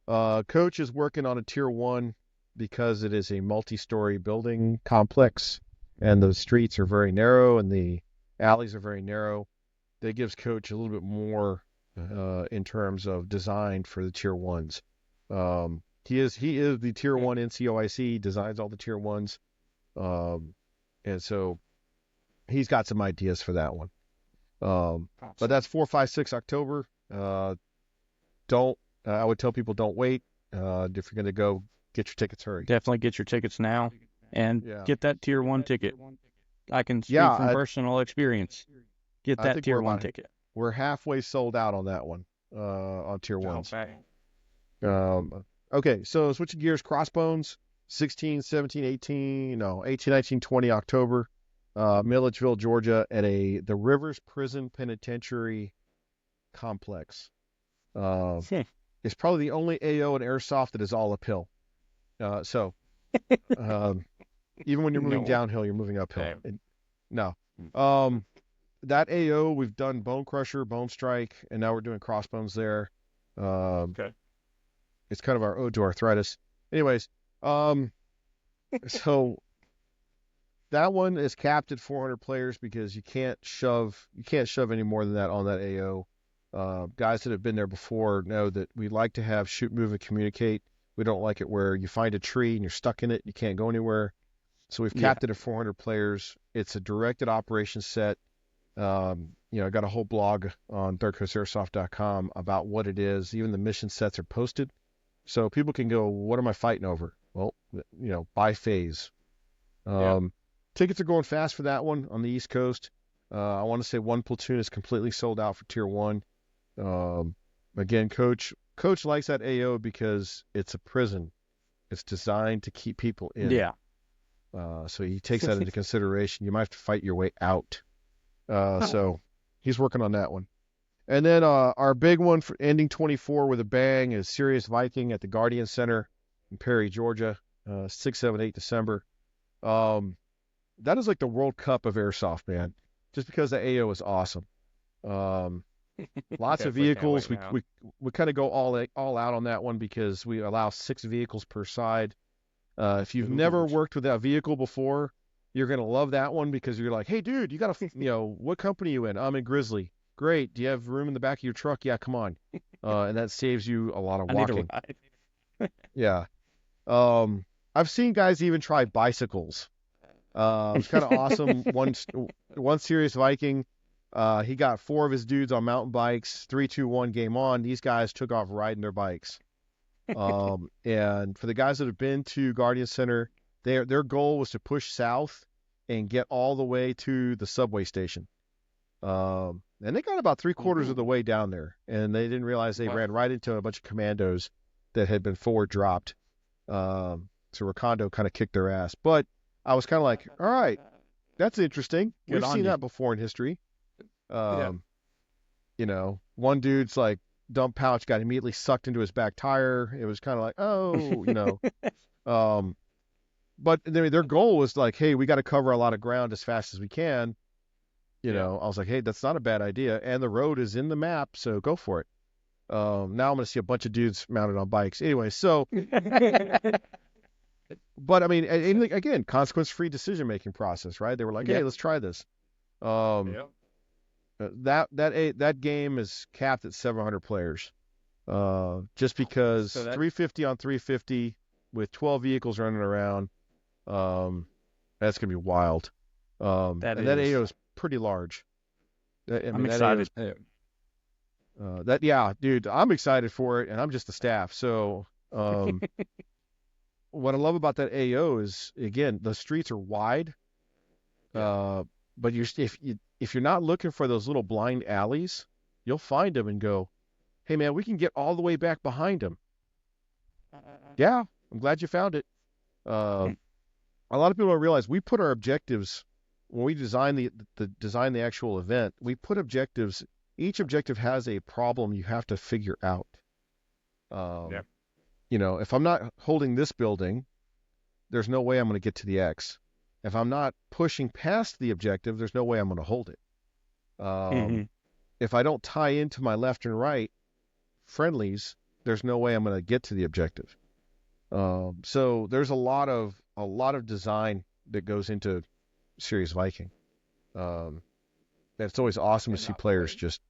Coach is working on a tier 1 because it is a multi-story building complex and the streets are very narrow and the alleys are very narrow. That gives Coach a little bit more in terms of design for the tier 1s. He is the tier 1 NCOIC, designs all the tier 1s. And so he's got some ideas for that one. But that's 4, 5, 6 October. I would tell people don't wait. If you're going to go, get your tickets, hurry. Definitely get your tickets now and get that tier 1 ticket. I can speak from personal experience. Get that tier 1 ticket. We're halfway sold out on that one, on tier 1s. Okay, so switching gears, Crossbones, 16, 17, 18, 19, 20 October, Milledgeville, Georgia, at the Rivers Prison Penitentiary Complex. It's probably the only AO and airsoft that is all uphill. So even when you're moving downhill, you're moving uphill. That AO, we've done Bone Crusher, Bone Strike, and now we're doing Crossbones there. It's kind of our ode to arthritis. Anyways, so that one is capped at 400 players because you can't shove any more than that on that AO. Guys that have been there before know that we like to have shoot, move, and communicate. We don't like it where you find a tree and you're stuck in it. You can't go anywhere. So we've capped it at 400 players. It's a directed operations set. I got a whole blog on thirdcoastairsoft.com about what it is. Even the mission sets are posted. So people can go, what am I fighting over? Well, by phase. Tickets are going fast for that one on the East Coast. I want to say one platoon is completely sold out for tier 1. Again, Coach likes that AO because it's a prison. It's designed to keep people in. Yeah. So he takes that into consideration. You might have to fight your way out. So he's working on that one. And then our big one for ending 24 with a bang is Serious Viking at the Guardian Center in Perry, Georgia, 6, 7, 8 December. That is like the World Cup of airsoft, man. Just because the AO is awesome. Lots of vehicles. We kind of go all out on that one because we allow 6 vehicles per side. If you've never worked with that vehicle before, you're gonna love that one because you're like, hey, dude, you got to, what company you in? I'm in Grizzly. Great. Do you have room in the back of your truck? Yeah, come on. And that saves you a lot of walking. I need a ride. Yeah. I've seen guys even try bicycles. It's kind of awesome. One Serious Viking, he got 4 of his dudes on mountain bikes. 3, 2, 1, game on. These guys took off riding their bikes. And for the guys that have been to Guardian Center, their goal was to push south and get all the way to the subway station. And they got about 3/4 of the way down there, and they didn't realize they ran right into a bunch of commandos that had been forward dropped. So Recondo kind of kicked their ass. But I was kind of like, all right, that's interesting. We've seen that before in history. One dude's like dump pouch got immediately sucked into his back tire. It was kind of like, but their goal was like, hey, we got to cover a lot of ground as fast as we can. I was like, hey, that's not a bad idea. And the road is in the map, so go for it. Now I'm going to see a bunch of dudes mounted on bikes. Anyway, so, but I mean, and again, consequence-free decision-making process, right? They were like, hey, let's try this. That game is capped at 700 players. Just because 350 on 350 with 12 vehicles running around, that's going to be wild. That AO is pretty large. I'm excited. Dude, I'm excited for it, and I'm just the staff. So, what I love about that AO is, again, the streets are wide. But if you're not looking for those little blind alleys, you'll find them and go, hey man, we can get all the way back behind them. Yeah, I'm glad you found it. A lot of people don't realize we put our objectives when we design the actual event. We put objectives. Each objective has a problem you have to figure out. If I'm not holding this building, there's no way I'm going to get to the X. If I'm not pushing past the objective, there's no way I'm going to hold it. If I don't tie into my left and right friendlies, there's no way I'm going to get to the objective. So there's a lot of design that goes into Serious Viking. It's always awesome to see players just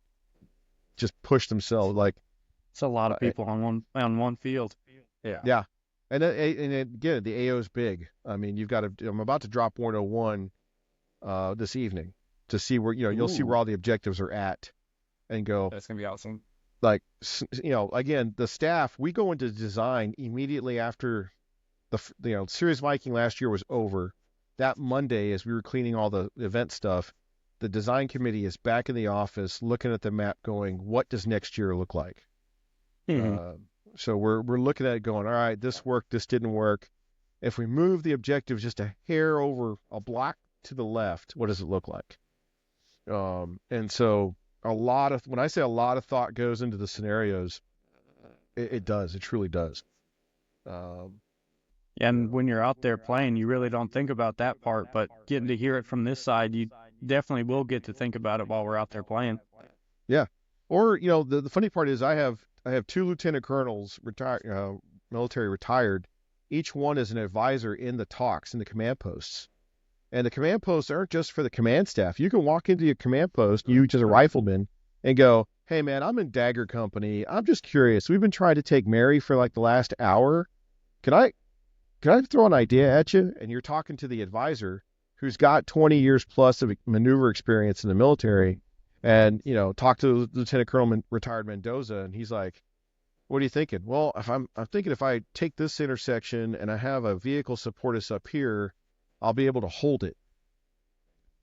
push themselves. Like, it's a lot of people on one field. Yeah. And again, the AO is big. I mean, I'm about to drop 101 this evening to see where, you'll see where all the objectives are at and go. That's going to be awesome. Like, again, the staff, we go into design immediately after Serious Viking last year was over. That Monday, as we were cleaning all the event stuff, the design committee is back in the office looking at the map going, what does next year look like? So we're looking at it going, all right, this worked, this didn't work. If we move the objective just a hair over a block to the left, what does it look like? And so when I say a lot of thought goes into the scenarios, it does. It truly does. And when you're out there playing, you really don't think about that part, but getting to hear it from this side, you definitely will get to think about it while we're out there playing. Yeah. Or, the funny part is I have 2 lieutenant colonels military retired. Each one is an advisor in the talks in the command posts. And the command posts aren't just for the command staff. You can walk into your command post, you just a rifleman, and go, hey man, I'm in Dagger Company. I'm just curious. We've been trying to take Mary for like the last hour. Can I throw an idea at you? And you're talking to the advisor who's got 20 years plus of maneuver experience in the military. And, talk to Lieutenant Colonel retired Mendoza, and he's like, what are you thinking? Well, I'm thinking if I take this intersection and I have a vehicle support us up here, I'll be able to hold it.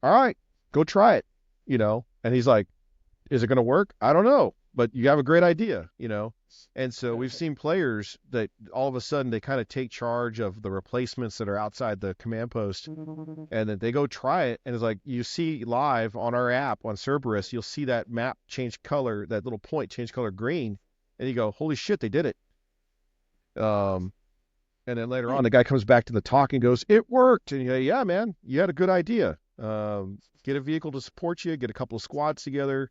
All right, go try it, And he's like, is it going to work? I don't know. but you have a great idea, And so we've seen players that all of a sudden they kind of take charge of the replacements that are outside the command post, and then they go try it, and it's like you see live on our app on Cerberus, you'll see that map change color, that little point change color green, and you go, holy shit, they did it. And then later on, the guy comes back to the talk and goes, it worked. And you go, yeah, man, you had a good idea. Get a vehicle to support you, get a couple of squads together,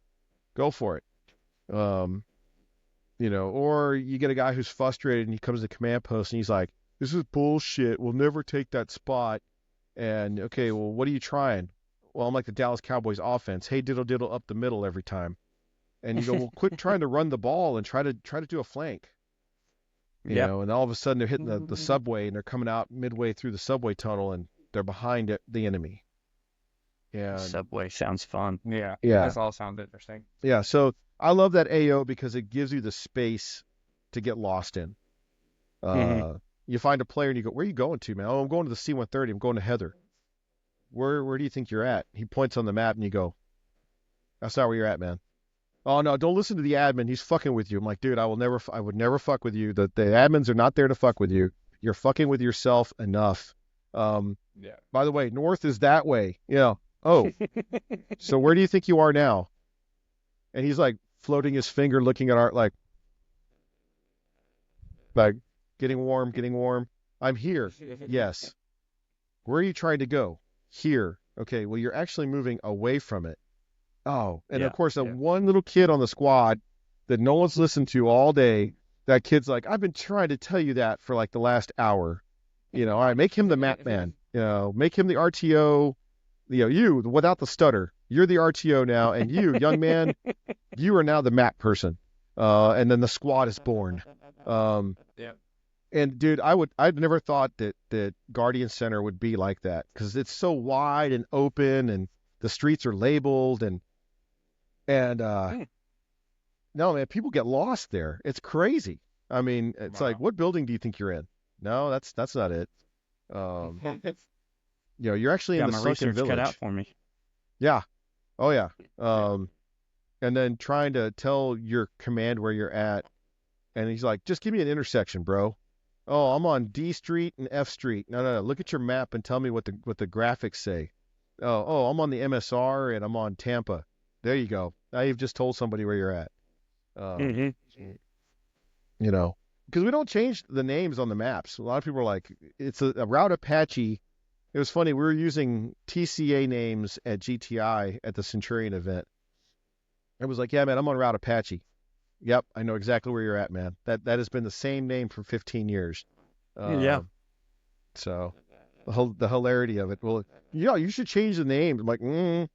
go for it. Or you get a guy who's frustrated and he comes to command post and he's like, this is bullshit. We'll never take that spot. And okay, well, what are you trying? Well, I'm like the Dallas Cowboys offense. Hey, diddle diddle up the middle every time. And you go, well, quit trying to run the ball and try to do a flank. You know, and all of a sudden they're hitting the subway and they're coming out midway through the subway tunnel and they're behind the enemy. Yeah. Subway sounds fun. Yeah. Yeah. That all sounds interesting. Yeah. So I love that AO because it gives you the space to get lost in. You find a player and you go, where are you going to, man? Oh, I'm going to the C-130. I'm going to Heather. Where do you think you're at? He points on the map and you go, that's not where you're at, man. Oh, no, don't listen to the admin. He's fucking with you. I'm like, dude, I would never fuck with you. The admins are not there to fuck with you. You're fucking with yourself enough. By the way, north is that way. Oh, so where do you think you are now? And he's like floating his finger, looking at art, like getting warm. I'm here. Yes. Where are you trying to go? Here. Okay. Well, you're actually moving away from it. Oh, and of course, one little kid on the squad that no one's listened to all day, that kid's like, I've been trying to tell you that for like the last hour. All right, make him the map man. Make him the RTO. You without the stutter. You're the RTO now, and you, young man, you are now the map person. And then the squad is born. And dude, I'd never thought that Guardian Center would be like that because it's so wide and open, and the streets are labeled, and no, man, people get lost there. It's crazy. I mean, it's like, what building do you think you're in? No, that's not it. You're actually in the sunken village. Cut out for me. Yeah. Oh yeah. And then trying to tell your command where you're at, and he's like, just give me an intersection, bro. Oh, I'm on D Street and F Street. No. Look at your map and tell me what the graphics say. Oh, I'm on the MSR and I'm on Tampa. There you go. Now you've just told somebody where you're at. Because we don't change the names on the maps. A lot of people are like, it's a route Apache. It was funny. We were using TCA names at GTI at the Centurion event. It was like, yeah, man, I'm on route Apache. Yep, I know exactly where you're at, man. That has been the same name for 15 years. So the hilarity of it. Well, you should change the name. I'm like, no,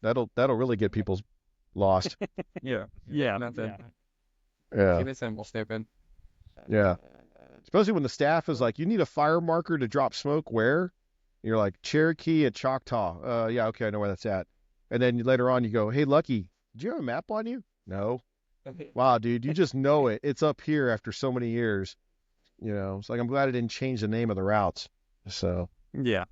that'll really get people lost. Nothing. Yeah. Keep it simple, stupid. Yeah. Especially when the staff is like, you need a fire marker to drop smoke where? And you're like, Cherokee at Choctaw. Yeah, okay, I know where that's at. And then later on you go, hey, Lucky, do you have a map on you? No. Wow, dude, you just know it. It's up here after so many years. It's like, I'm glad I didn't change the name of the routes. So. Yeah,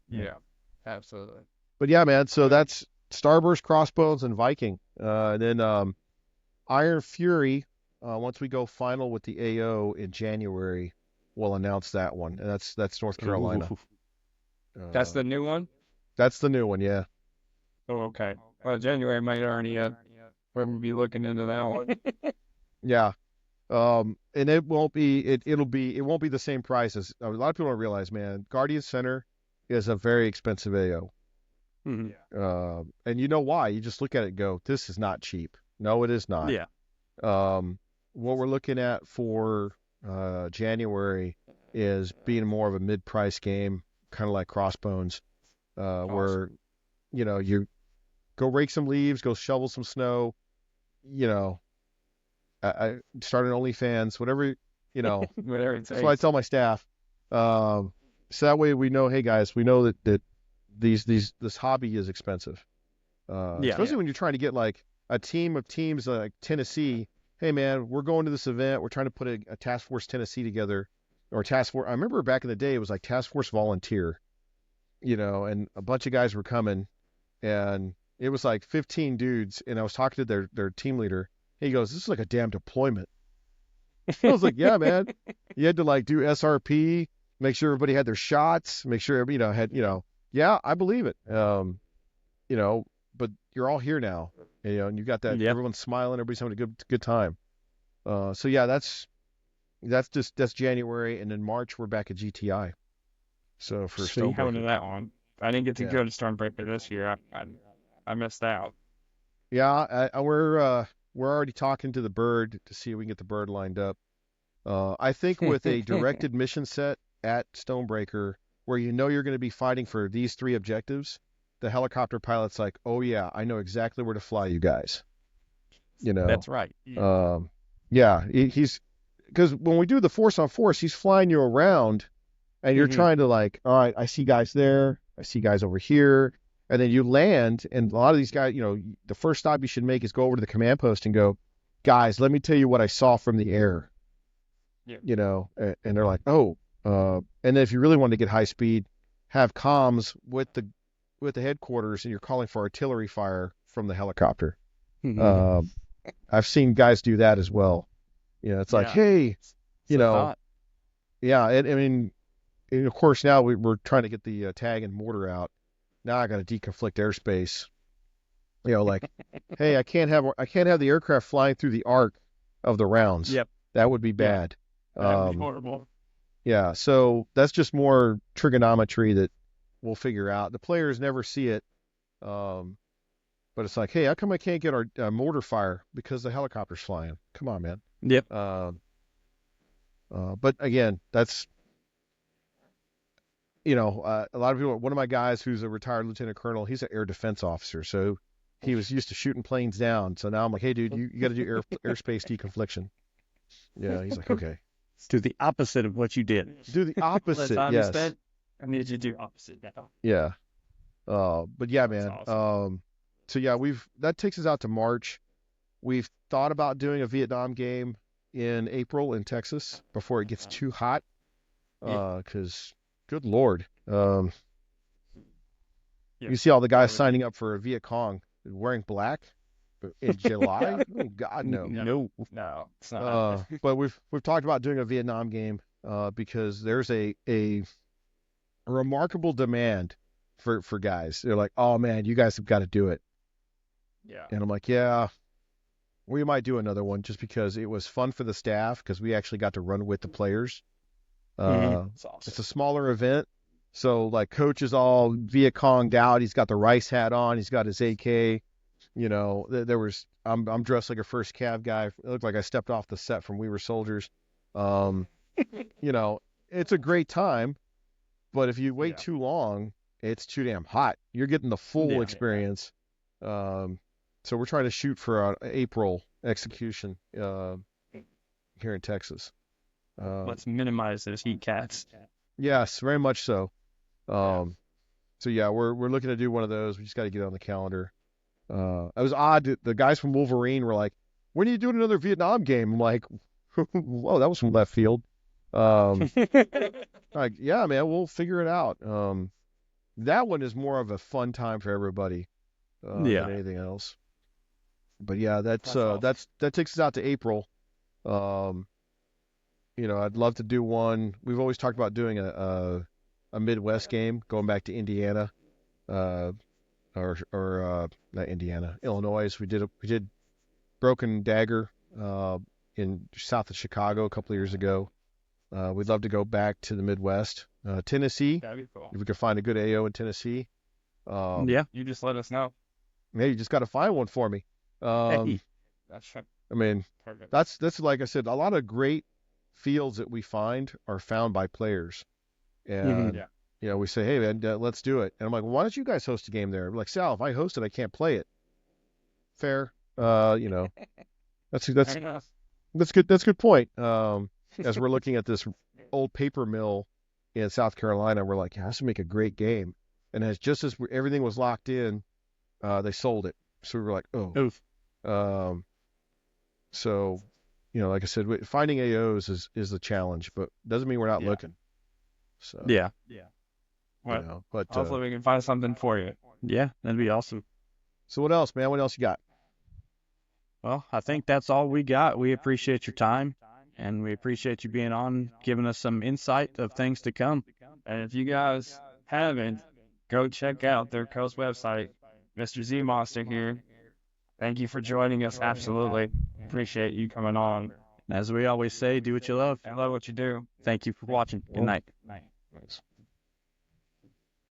absolutely. But yeah, man, so that's Starburst, Crossbones, and Viking. And then Iron Fury, once we go final with the AO in January, we'll announce that one. And that's North Carolina. That's the new one? That's the new one, yeah. Oh, okay. Well, January might already we'll be looking into that one. Yeah. And it won't be it won't be the same price as a lot of people don't realize, man. Guardian Center is a very expensive AO. And you know why? You just look at it and go, this is not cheap. No, it is not. Yeah. What we're looking at for January is being more of a mid-price game, kind of like Crossbones, where you go rake some leaves, go shovel some snow, I start an OnlyFans, whatever, Whatever it that's what I tell my staff. So that way we know, hey guys, we know that this hobby is expensive. Especially when you're trying to get like a team of teams like Tennessee. Hey man, we're going to this event. We're trying to put a Task Force Tennessee together, or Task Force. I remember back in the day, it was like Task Force Volunteer, and a bunch of guys were coming, and it was like 15 dudes. And I was talking to their team leader, He goes, this is like a damn deployment. I was like, yeah, man. You had to like do SRP, make sure everybody had their shots, make sure everybody, yeah, I believe it. But you're all here now, and you got that, Yep. everyone's smiling, everybody's having a good time. So yeah, that's January, and then March we're back at GTI. So for Sweet. How into Stonebreaker. that one? I didn't get to Yeah. go to Stormbreaker this year. I missed out. Yeah, we're already talking to the bird to see if we can get the bird lined up. I think with a directed mission set at Stonebreaker, where you're going to be fighting for these 3 objectives, the helicopter pilot's like, oh yeah, I know exactly where to fly you guys. That's right. Yeah, he's because when we do the force on force, he's flying you around, and you're trying to like, all right, I see guys there, I see guys over here, and then you land, and a lot of these guys, the first stop you should make is go over to the command post and go, guys, let me tell you what I saw from the air. Yeah. And they're like, oh, and then if you really want to get high speed, have comms with the headquarters, and you're calling for artillery fire from the helicopter. I've seen guys do that as well. It's like, hey, yeah, and I mean, and of course now we're trying to get the tag and mortar out. Now I got to deconflict airspace. Like, hey, I can't have the aircraft flying through the arc of the rounds. Yep. That would be bad. That'd be horrible. Yeah, so that's just more trigonometry that we'll figure out. The players never see it, but it's like, hey, how come I can't get our mortar fire because the helicopter's flying? Come on, man. Yep. But again, that's a lot of people. One of my guys who's a retired lieutenant colonel, he's an air defense officer, so he was used to shooting planes down. So now I'm like, hey, dude, you got to do airspace deconfliction. Yeah, he's like, okay. Do the opposite of what you did. Do the opposite. Time Yes. spent, I need you to do opposite now. Yeah. But yeah, man. That's awesome. So yeah, that takes us out to March. We've thought about doing a Vietnam game in April in Texas before it gets too hot. Because good Lord. You see all the guys signing up for a Viet Cong wearing black in July? Oh God, no. No. No, it's not. But we've talked about doing a Vietnam game because there's a remarkable demand for guys. They're like, oh man, you guys have got to do it. Yeah. And I'm like, yeah, we might do another one just because it was fun for the staff because we actually got to run with the players. It's awesome. It's a smaller event. So like coach is all Viet Conged out. He's got the rice hat on. He's got his AK. I'm dressed like a first cav guy. It looked like I stepped off the set from We Were Soldiers. It's a great time, but if you wait too long, it's too damn hot. You're getting the full experience. So we're trying to shoot for an April execution here in Texas. Let's minimize those heat cats. Yes, very much so. So yeah, we're looking to do one of those. We just got to get it on the calendar. It was odd. The guys from Wolverine were like, "When are you doing another Vietnam game?" I'm like, "Whoa, that was from left field." Like, yeah, man, we'll figure it out. That one is more of a fun time for everybody than anything else. But yeah, that takes us out to April. I'd love to do one. We've always talked about doing a Midwest game, going back to Indiana, or not Indiana, Illinois. We did Broken Dagger in south of Chicago a couple of years ago. We'd love to go back to the Midwest, Tennessee. That'd be cool. If we could find a good AO in Tennessee. You just let us know. Hey, you just got to find one for me. Hey. That's I mean, perfect. that's like I said, a lot of great fields that we find are found by players. And we say, hey man, let's do it. And I'm like, well, why don't you guys host a game there? I'm like, Sal, if I host it, I can't play it. Fair. That's good. That's a good point. As we're looking at this old paper mill in South Carolina, we're like, it has to make a great game. And just as everything was locked in, they sold it. So we were like, oh. Oof. So, like I said, finding AOs is the challenge, but doesn't mean we're not looking. So Yeah. Well, but hopefully we can find something for you. Yeah, that'd be awesome. so what else, man? What else you got? Well, I think that's all we got. We appreciate your time, and we appreciate you being on, giving us some insight of things to come. And if you guys haven't, go check out their Coast website. Mr. Z Monster here. Thank you for joining us. Absolutely. Appreciate you coming on. As we always say, do what you love. I love what you do. Thank you for watching. Good night. Thanks.